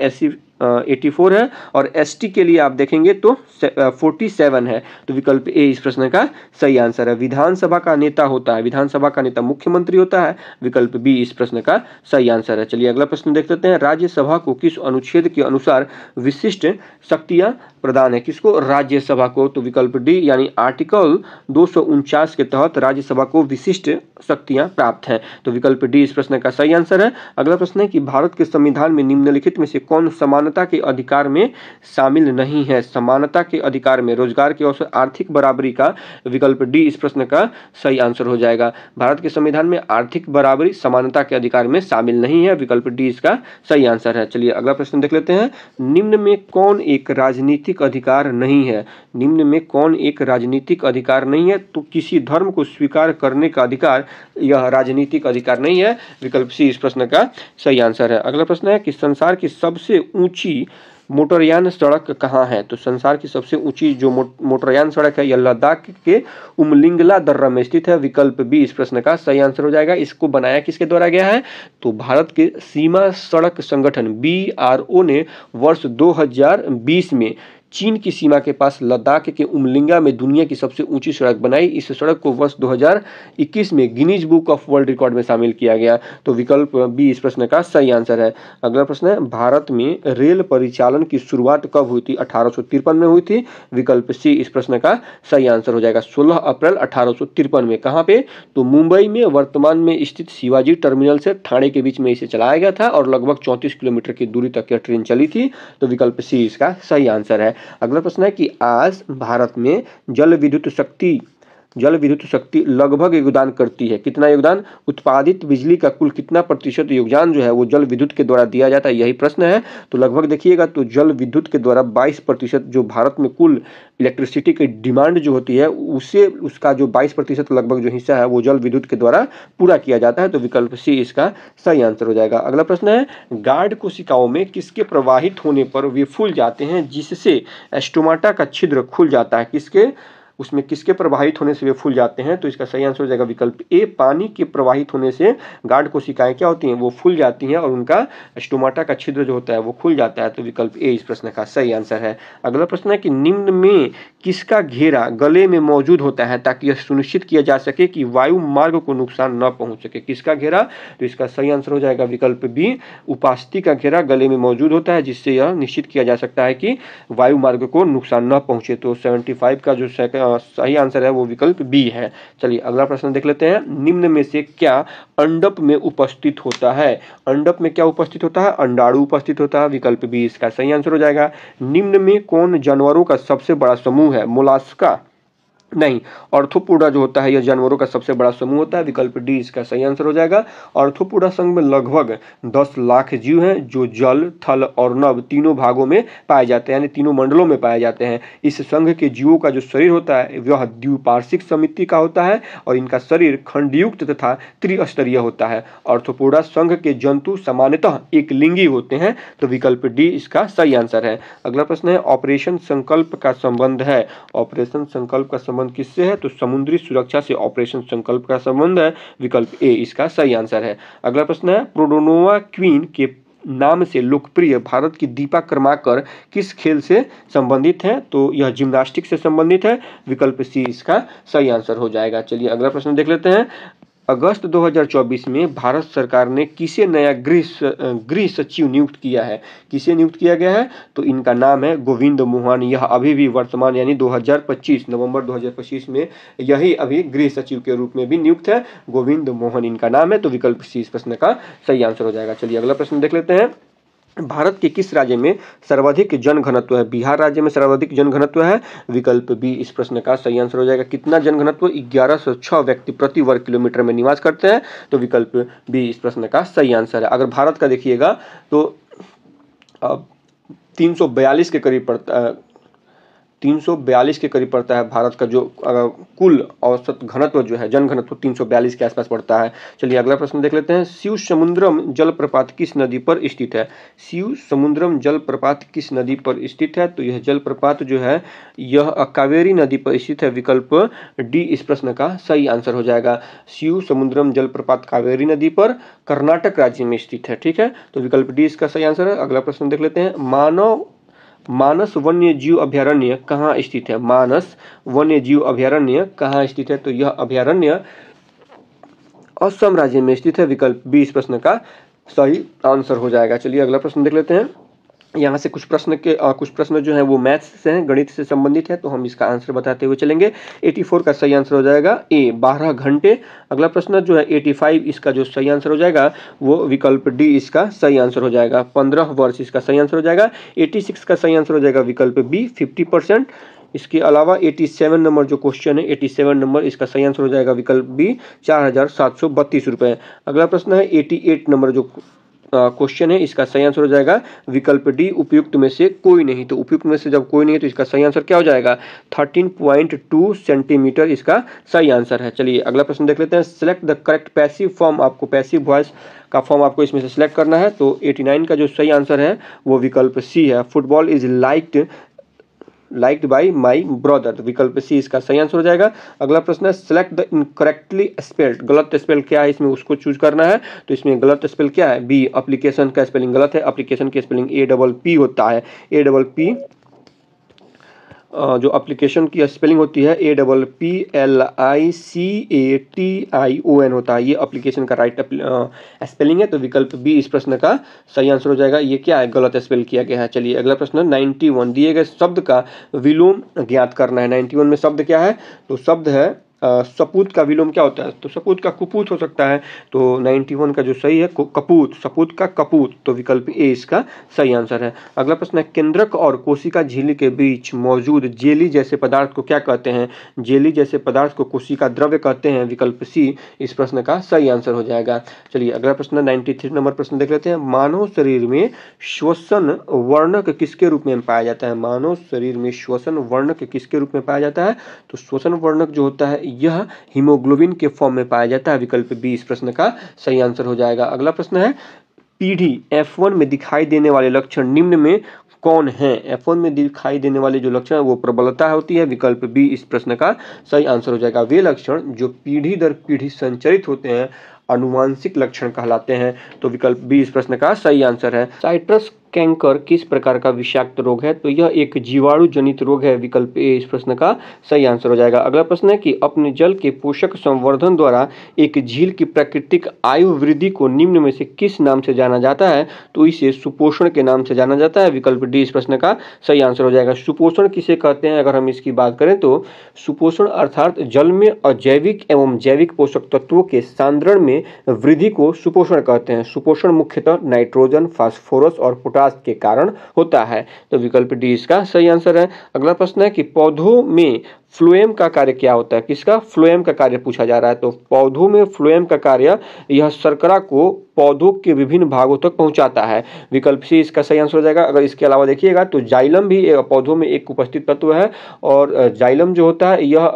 84 है और एसटी के लिए आप देखेंगे तो 47 है। तो विकल्प ए इस प्रश्न का सही आंसर है। विधानसभा का नेता होता है, विधानसभा का नेता मुख्यमंत्री होता है। विकल्प बी इस प्रश्न का सही आंसर है। चलिए अगला प्रश्न देख लेते हैं। राज्यसभा को किस अनुच्छेद के अनुसार विशिष्ट शक्तियां प्रदान है? किसको? राज्यसभा को। तो विकल्प डी यानी आर्टिकल 249 के तहत राज्यसभा को विशिष्ट शक्तियां प्राप्त हैं। तो विकल्प डी इस प्रश्न का सही आंसर है। अगला प्रश्न है कि भारत के संविधान में निम्नलिखित में से कौन समानता के अधिकार में शामिल नहीं है? समानता के अधिकार में रोजगार के अवसर, आर्थिक बराबरी का। विकल्प डी इस प्रश्न का सही आंसर हो जाएगा। भारत के संविधान में आर्थिक बराबरी समानता के अधिकार में शामिल नहीं है। विकल्प डी इसका सही आंसर है। चलिए अगला प्रश्न देख लेते हैं। निम्न में कौन एक राजनीतिक अधिकार नहीं है? निम्न में कौन एक राजनीतिक अधिकार नहीं है? तो किसी धर्म को स्वीकार करने का अधिकार यह राजनीतिक अधिकार नहीं है। विकल्प सी इस प्रश्न का सही आंसर है। अगला प्रश्न है कि संसार की सबसे ऊंची मोटरयान सड़क कहाँ है? तो संसार की सबसे ऊंची जो मोटरयान सड़क है यह लद्दाख के उमलिंगला दर्रा में स्थित है। विकल्प बी इस प्रश्न का सही आंसर हो जाएगा। इसको बनाया किसके द्वारा गया है? तो भारत के सीमा सड़क संगठन BRO ने वर्ष 2020 में चीन की सीमा के पास लद्दाख के उमलिंगा में दुनिया की सबसे ऊंची सड़क बनाई। इस सड़क को वर्ष 2021 में Guinness book of world record में शामिल किया गया। तो विकल्प बी इस प्रश्न का सही आंसर है। अगला प्रश्न है, भारत में रेल परिचालन की शुरुआत कब हुई थी? 1853 में हुई थी। विकल्प सी इस प्रश्न का सही आंसर हो जाएगा। 16 अप्रैल 1853 में। कहाँ पे? तो मुंबई में वर्तमान में स्थित शिवाजी टर्मिनल से ठाणे के बीच में इसे चलाया गया था और लगभग 34 किलोमीटर की दूरी तक यह ट्रेन चली थी। तो विकल्प सी इसका सही आंसर है। अगला प्रश्न है कि आज भारत में जल विद्युत शक्ति लगभग योगदान करती है। कितना योगदान? उत्पादित बिजली का कुल कितना प्रतिशत योगदान जो है वो जल विद्युत के द्वारा दिया जाता है, यही प्रश्न है। तो लगभग देखिएगा तो जल विद्युत के द्वारा 22% जो भारत में कुल इलेक्ट्रिसिटी की डिमांड जो होती है उसका जो 22% लगभग जो हिस्सा है वो जल विद्युत के द्वारा पूरा किया जाता है। तो विकल्प सी इसका सही आंसर हो जाएगा। अगला प्रश्न है, गार्ड कोशिकाओं में किसके प्रवाहित होने पर वे फूल जाते हैं जिससे स्टोमाटा का छिद्र खुल जाता है? किसके प्रवाहित होने से वे फूल जाते हैं? तो इसका सही आंसर हो जाएगा विकल्प ए, पानी के प्रवाहित होने से गार्ड कोशिकाएं क्या होती हैं? वो फूल जाती हैं और उनका स्टोमाटा का छिद्र जो होता है वो खुल जाता है। तो विकल्प ए इस प्रश्न का सही आंसर है। अगला प्रश्न है कि निम्न में किसका घेरा गले में मौजूद होता है ताकि यह सुनिश्चित किया जा सके कि वायु मार्ग को नुकसान न पहुंच सके? किसका घेरा? तो इसका सही आंसर हो जाएगा विकल्प बी, उपास्थि का घेरा गले में मौजूद होता है जिससे यह निश्चित किया जा सकता है कि वायु मार्ग को नुकसान न पहुंचे। तो 75 का जो सही आंसर है वो विकल्प बी है। चलिए अगला प्रश्न देख लेते हैं। निम्न में से क्या अंडप में उपस्थित होता है? अंडप में क्या उपस्थित होता है? अंडाणु उपस्थित होता है। विकल्प बी इसका सही आंसर हो जाएगा। निम्न में कौन जानवरों का सबसे बड़ा समूह है? मोलास्का नहीं, ऑर्थोपोडा जो होता है यह जानवरों का सबसे बड़ा समूह होता है। विकल्प डी इसका सही आंसर हो जाएगा। ऑर्थोपोडा संघ में लगभग 10 लाख जीव हैं जो जल, थल और नभ तीनों भागों में पाए जाते हैं, यानी तीनों मंडलों में पाए जाते हैं। इस संघ के जीवों का जो शरीर होता है वह द्विपार्श्विक समिति का होता है और इनका शरीर खंडयुक्त तथा त्रिस्तरीय होता है। ऑर्थोपोडा संघ के जंतु सामान्यतः एक लिंगी होते हैं, तो विकल्प डी इसका सही आंसर है। अगला प्रश्न है, ऑपरेशन संकल्प का संबंध है। ऑपरेशन संकल्प का संबंध किससे है? तो समुद्री सुरक्षा से ऑपरेशन संकल्प का संबंध है। विकल्प ए इसका सही आंसर है। अगला प्रश्न है, प्रोडोनोवा क्वीन के नाम से लोकप्रिय भारत की दीपा कर्माकर किस खेल से संबंधित है? तो यह जिम्नास्टिक से संबंधित है। विकल्प सी इसका सही आंसर हो जाएगा। चलिए अगला प्रश्न देख लेते हैं। अगस्त 2024 में भारत सरकार ने किसे नया गृह सचिव नियुक्त किया है? किसे नियुक्त किया गया है? तो इनका नाम है गोविंद मोहन। यह अभी भी वर्तमान यानी 2025 नवंबर 2025 में यही अभी गृह सचिव के रूप में भी नियुक्त है। गोविंद मोहन इनका नाम है। तो विकल्प सी इस प्रश्न का सही आंसर हो जाएगा। चलिए अगला प्रश्न देख लेते हैं। भारत के किस राज्य में सर्वाधिक जनघनत्व है? बिहार राज्य में सर्वाधिक जनघनत्व है। विकल्प बी इस प्रश्न का सही आंसर हो जाएगा। कितना जनघनत्व? 1106 व्यक्ति प्रति वर्ग किलोमीटर में निवास करते हैं। तो विकल्प बी इस प्रश्न का सही आंसर है। अगर भारत का देखिएगा तो 342 के करीब पड़ता है, 342 के करीब पड़ता है भारत का जो कुल औसत घनत्व जो है जनघनत्व 342 के आसपास पड़ता है। चलिए अगला प्रश्न देख लेते हैं। शिव समुद्रम जलप्रपात किस नदी पर स्थित है? शिव समुद्रम जलप्रपात किस नदी पर स्थित है? तो यह जलप्रपात जो है यह कावेरी नदी पर स्थित है। विकल्प डी इस प्रश्न का सही आंसर हो जाएगा। शिव समुद्रम जलप्रपात कावेरी नदी पर कर्नाटक राज्य में स्थित है। ठीक है, तो विकल्प डी इसका सही आंसर है। अगला प्रश्न देख लेते हैं। मानस वन्य जीव अभयारण्य कहाँ स्थित है? मानस वन्य जीव अभयारण्य कहाँ स्थित है? तो यह अभयारण्य असम राज्य में स्थित है। विकल्प बी इस प्रश्न का सही आंसर हो जाएगा। चलिए अगला प्रश्न देख लेते हैं। यहाँ से कुछ प्रश्न जो हैं वो मैथ्स से हैं, गणित से संबंधित है, तो हम इसका आंसर बताते हुए चलेंगे। 84 का सही आंसर हो जाएगा ए 12 घंटे। अगला प्रश्न जो है 85 इसका जो सही आंसर हो जाएगा वो विकल्प डी इसका सही आंसर हो जाएगा। 15 वर्ष इसका सही आंसर हो जाएगा। 86 का सही आंसर हो जाएगा विकल्प बी 50%। इसके अलावा 87 नंबर जो क्वेश्चन है 87 नंबर इसका सही आंसर हो जाएगा विकल्प बी 4732 रुपये। अगला प्रश्न है 88 नंबर जो क्वेश्चन है इसका सही आंसर हो जाएगा विकल्प डी उपयुक्त में से कोई नहीं। तो उपयुक्त में से जब कोई नहीं है तो इसका सही आंसर क्या हो जाएगा? 13.2 सेंटीमीटर इसका सही आंसर है। चलिए अगला प्रश्न देख लेते हैं। Select the correct passive form. आपको पैसिव वॉइस का फॉर्म आपको इसमें से सिलेक्ट करना है। तो 89 का जो सही आंसर है वो विकल्प सी है। Football is liked by my brother. विकल्प सी इसका सही आंसर हो जाएगा। अगला प्रश्न है सेलेक्ट द इनकरेक्टली स्पेल्ड। गलत स्पेल क्या है इसमें उसको चूज करना है। तो इसमें गलत स्पेल क्या है? बी एप्लीकेशन का स्पेलिंग गलत है। एप्लीकेशन की स्पेलिंग APP होता है। APP जो एप्लीकेशन की स्पेलिंग होती है APPLICATION होता है। ये एप्लीकेशन का राइट स्पेलिंग है। तो विकल्प बी इस प्रश्न का सही आंसर हो जाएगा। ये क्या है? गलत स्पेल किया गया है। चलिए अगला प्रश्न 91 दिए गए शब्द का विलोम ज्ञात करना है। 91 में शब्द क्या है? तो शब्द है सपूत का विलोम क्या होता है? तो सपूत का कुपूत हो सकता है। तो 91 का जो सही है कपूत, सपूत का कपूत। तो विकल्प ए इसका सही आंसर है। अगला प्रश्न है केंद्रक और कोशिका झिल्ली के बीच मौजूद जेली जैसे पदार्थ को क्या कहते हैं? जेली जैसे पदार्थ को कोशिका द्रव्य कहते हैं। विकल्प सी इस प्रश्न का सही आंसर हो जाएगा। चलिए अगला प्रश्न 93 नंबर प्रश्न देख लेते हैं। मानव शरीर में श्वसन वर्णक किसके रूप में पाया जाता है? मानव शरीर में श्वसन वर्णक किसके रूप में पाया जाता है? तो श्वसन वर्णक जो होता है यह हीमोग्लोबिन के फॉर्म में पाया जाता है। विकल्प बी इस प्रश्न का सही आंसर हो जाएगा। अगला प्रश्न है पीढ़ी F1 में दिखाई देने वाले लक्षण निम्न में कौन है? F1 में दिखाई देने वाले जो लक्षण है वो प्रबलता होती है। विकल्प बी इस प्रश्न का सही आंसर हो जाएगा। वे लक्षण जो पीढ़ी दर पीढ़ी संचरित होते हैं आनुवांशिक लक्षण कहलाते हैं। तो विकल्प बी इस प्रश्न का सही आंसर है। साइट्रस कैंकर किस प्रकार का विषाक्त रोग है? तो यह एक जीवाणु जनित रोग है। विकल्प ए इस प्रश्न का सही आंसर हो जाएगा। अगला प्रश्न है कि अपने जल के पोषक संवर्धन द्वारा एक झील की प्राकृतिक आयु वृद्धि को निम्न में से किस नाम से जाना जाता है? तो इसे सुपोषण के नाम से जाना जाता है। विकल्प डी इस प्रश्न का सही आंसर हो जाएगा। सुपोषण किसे कहते हैं? अगर हम इसकी बात करें तो सुपोषण अर्थात जल में अजैविक एवं जैविक पोषक तत्वों के सांद्रण में वृद्धि को सुपोषण कहते हैं। सुपोषण मुख्यतः नाइट्रोजन, फास्फोरस और पोटास के कारण होता है। तो विकल्प डी इसका सही आंसर है। अगला प्रश्न है कि पौधों में फ्लोएम का कार्य क्या होता है? किसका? फ्लोएम का कार्य पूछा जा रहा है। तो पौधों में फ्लोएम का कार्य, यह शर्करा को पौधों के विभिन्न भागों तक पहुंचाता है। विकल्प सी इसका सही आंसर हो जाएगा। अगर इसके अलावा देखिएगा तो जाइलम भी पौधों में एक उपस्थित तत्व है, और जाइलम जो होता है यह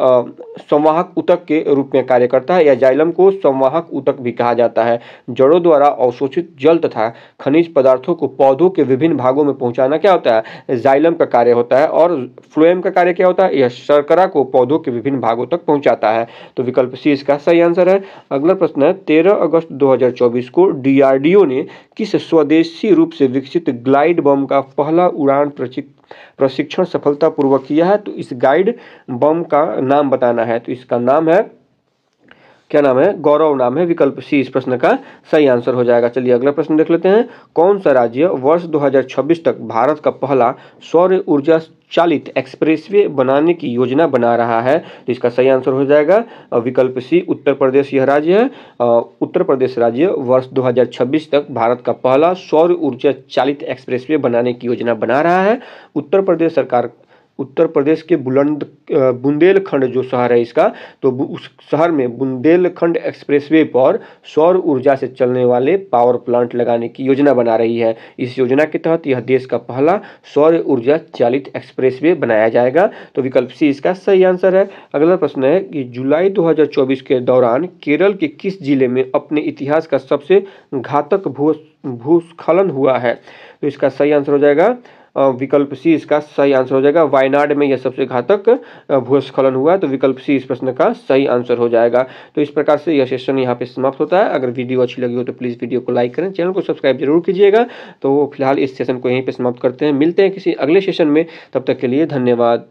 संवाहक ऊतक के रूप में कार्य करता है, या जाइलम को संवाहक ऊतक भी कहा जाता है। जड़ों द्वारा अवशोषित जल तथा खनिज पदार्थों को पौधों के विभिन्न भागों में पहुंचाना क्या होता है? जाइलम का कार्य होता है। और फ्लोएम का कार्य क्या होता है? यह शर्करा को पौधों के विभिन्न भागों तक पहुंचाता है। तो विकल्प सी इसका सही आंसर है। अगला प्रश्न है, 13 अगस्त 2024 को डीआरडीओ ने किस स्वदेशी रूप से विकसित ग्लाइड बम का पहला उड़ान प्रशिक्षण सफलतापूर्वक किया है? तो इस गाइड बम का नाम बताना है। तो इसका नाम है, क्या नाम है? गौरव नाम है। विकल्प सी इस प्रश्न का सही आंसर हो जाएगा। चलिए अगला प्रश्न देख लेते हैं। कौन सा राज्य वर्ष 2026 तक भारत का पहला सौर ऊर्जा चालित एक्सप्रेसवे बनाने की योजना बना रहा है? तो इसका सही आंसर हो जाएगा विकल्प सी, उत्तर प्रदेश यह राज्य है। उत्तर प्रदेश राज्य वर्ष 2026 तक भारत का पहला सौर ऊर्जा चालित एक्सप्रेसवे बनाने की योजना बना रहा है। उत्तर प्रदेश सरकार, उत्तर प्रदेश के बुंदेलखंड जो शहर है इसका, तो उस शहर में बुंदेलखंड एक्सप्रेसवे पर सौर ऊर्जा से चलने वाले पावर प्लांट लगाने की योजना बना रही है। इस योजना के तहत यह देश का पहला सौर ऊर्जा चालित एक्सप्रेसवे बनाया जाएगा। तो विकल्प सी इसका सही आंसर है। अगला प्रश्न है कि जुलाई 2024 के दौरान केरल के किस जिले में अपने इतिहास का सबसे घातक भूस्खलन हुआ है? तो इसका सही आंसर हो जाएगा विकल्प सी इसका सही आंसर हो जाएगा। वायनाड में यह सबसे घातक भूस्खलन हुआ है। तो विकल्प सी इस प्रश्न का सही आंसर हो जाएगा। तो इस प्रकार से यह सेशन यहाँ पे समाप्त होता है। अगर वीडियो अच्छी लगी हो तो प्लीज़ वीडियो को लाइक करें, चैनल को सब्सक्राइब जरूर कीजिएगा। तो फिलहाल इस सेशन को यहीं पे समाप्त करते हैं। मिलते हैं किसी अगले सेशन में, तब तक के लिए धन्यवाद।